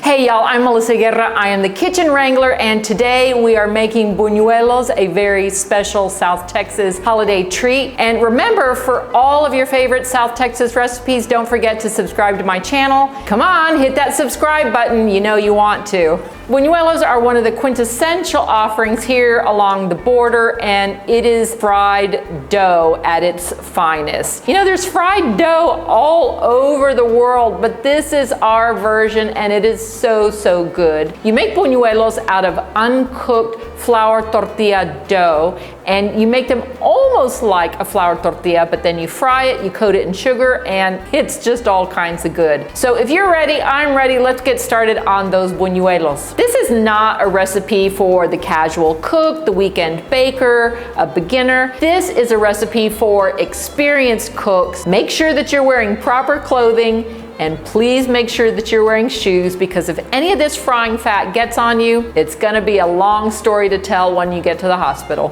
Hey y'all, I'm Melissa Guerra. I am the kitchen wrangler, and today we are making buñuelos, a very special South Texas holiday treat. And remember, for all of your favorite South Texas recipes, don't forget to subscribe to my channel. Come on, hit that subscribe button, you know you want to. Buñuelos are one of the quintessential offerings here along the border, and it is fried dough at its finest. You know, there's fried dough all over the world, but this is our version, and it is so good. You make buñuelos out of uncooked flour tortilla dough, and you make them almost like a flour tortilla, but then you fry it, you coat it in sugar, and it's just all kinds of good. So if you're ready, I'm ready. Let's get started on those buñuelos. This is not a recipe for the casual cook, the weekend baker, a beginner. This is a recipe for experienced cooks. Make sure that you're wearing proper clothing, and please make sure that you're wearing shoes, because if any of this frying fat gets on you, it's gonna be a long story to tell when you get to the hospital.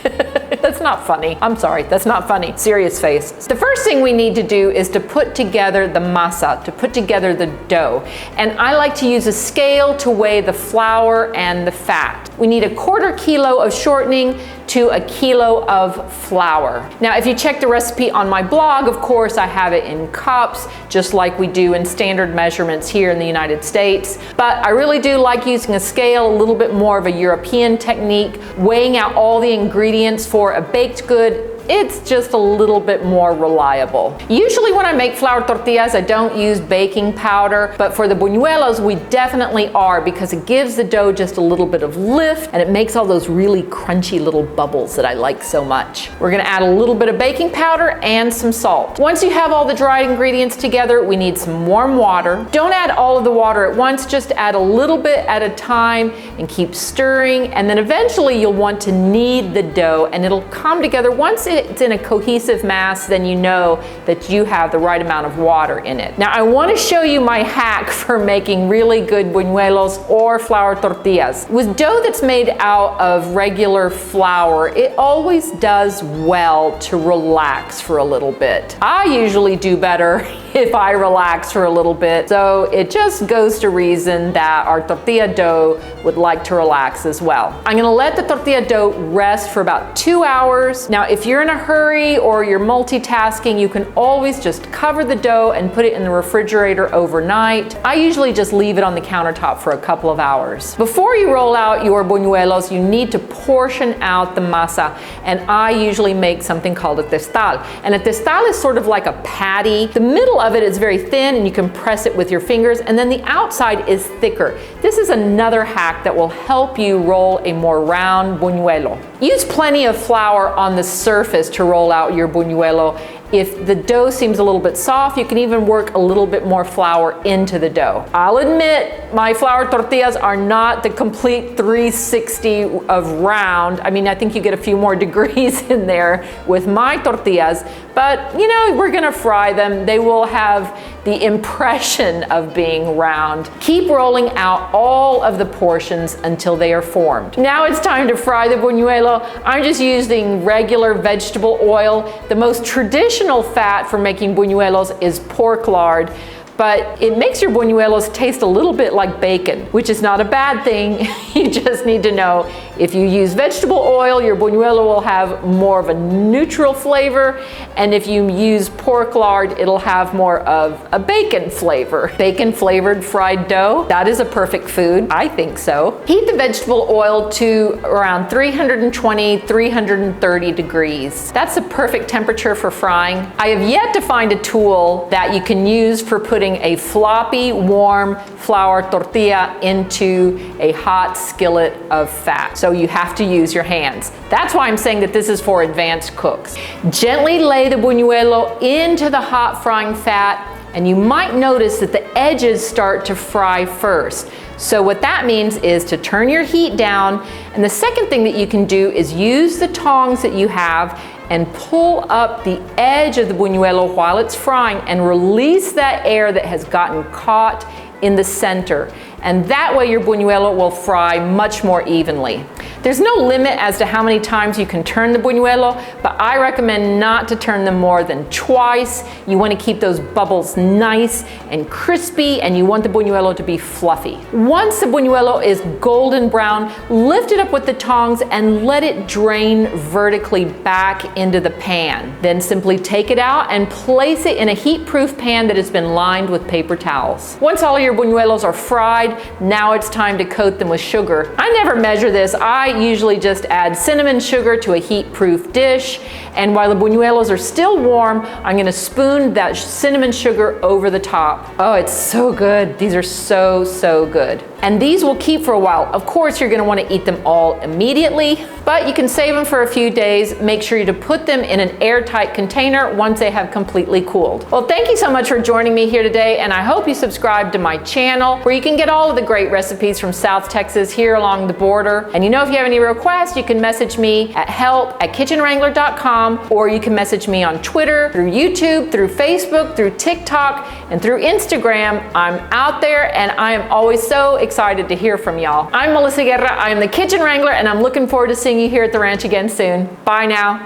That's not funny. I'm sorry, that's not funny. Serious face. The first thing we need to do is to put together the masa, to put together the dough. And I like to use a scale to weigh the flour and the fat. We need 1/4 kilo of shortening to 1 kilo of flour. Now, if you check the recipe on my blog, of course, I have it in cups, just like we do in standard measurements here in the United States. But I really do like using a scale, a little bit more of a European technique, weighing out all the ingredients for a baked good. It's just a little bit more reliable. Usually when I make flour tortillas, I don't use baking powder, but for the buñuelos, we definitely are, because it gives the dough just a little bit of lift, and it makes all those really crunchy little bubbles that I like so much. We're gonna add a little bit of baking powder and some salt. Once you have all the dried ingredients together, we need some warm water. Don't add all of the water at once, just add a little bit at a time and keep stirring, and then eventually you'll want to knead the dough, and it'll come together. Once it's in a cohesive mass, then you know that you have the right amount of water in it. Now, I want to show you my hack for making really good buñuelos or flour tortillas. With dough that's made out of regular flour, it always does well to relax for a little bit. I usually do better if I relax for a little bit, so it just goes to reason that our tortilla dough would like to relax as well. I'm gonna let the tortilla dough rest for about 2 hours. Now, if you're in a hurry or you're multitasking, you can always just cover the dough and put it in the refrigerator overnight. I usually just leave it on the countertop for a couple of hours. Before you roll out your buñuelos, you need to portion out the masa, and I usually make something called a textal. And a textal is sort of like a patty. The middle of it is very thin, and you can press it with your fingers, and then the outside is thicker. This is another hack that will help you roll a more round buñuelo. Use plenty of flour on the surface to roll out your buñuelo. If the dough seems a little bit soft, you can even work a little bit more flour into the dough. I'll admit, my flour tortillas are not the complete 360 of round. I mean, I think you get a few more degrees in there with my tortillas, but you know, we're gonna fry them. They will have the impression of being round. Keep rolling out all of the portions until they are formed. Now it's time to fry the buñuelo. I'm just using regular vegetable oil. The most traditional fat for making buñuelos is pork lard, but it makes your buñuelos taste a little bit like bacon, which is not a bad thing. You just need to know, if you use vegetable oil, your buñuelo will have more of a neutral flavor, and if you use pork lard, it'll have more of a bacon flavor. Bacon flavored fried dough, that is a perfect food, I think so. Heat the vegetable oil to around 320, 330 degrees. That's the perfect temperature for frying. I have yet to find a tool that you can use for putting a floppy, warm flour tortilla into a hot skillet of fat. So you have to use your hands. That's why I'm saying that this is for advanced cooks. Gently lay the buñuelo into the hot frying fat, and you might notice that the edges start to fry first. So what that means is to turn your heat down, and the second thing that you can do is use the tongs that you have and pull up the edge of the buñuelo while it's frying and release that air that has gotten caught in the center. And that way your buñuelo will fry much more evenly. There's no limit as to how many times you can turn the buñuelo, but I recommend not to turn them more than twice. You want to keep those bubbles nice and crispy, and you want the buñuelo to be fluffy. Once the buñuelo is golden brown, lift it up with the tongs and let it drain vertically back into the pan. Then simply take it out and place it in a heat-proof pan that has been lined with paper towels. Once all your buñuelos are fried, now it's time to coat them with sugar. I never measure this. I usually just add cinnamon sugar to a heat-proof dish, and while the buñuelos are still warm, I'm going to spoon that cinnamon sugar over the top. Oh, it's so good. These are so good. And these will keep for a while. Of course, you're going to want to eat them all immediately, but you can save them for a few days. Make sure to put them in an airtight container once they have completely cooled. Well, thank you so much for joining me here today, and I hope you subscribe to my channel where you can get all of the great recipes from South Texas here along the border. And you know, if you have any requests, you can message me at help@kitchenwrangler.com, or you can message me on Twitter, through YouTube, through Facebook, through TikTok, and through Instagram. I'm out there, and I am always so excited to hear from y'all. I'm Melissa Guerra. I am the Kitchen Wrangler, and I'm looking forward to seeing you here at the ranch again soon. Bye now.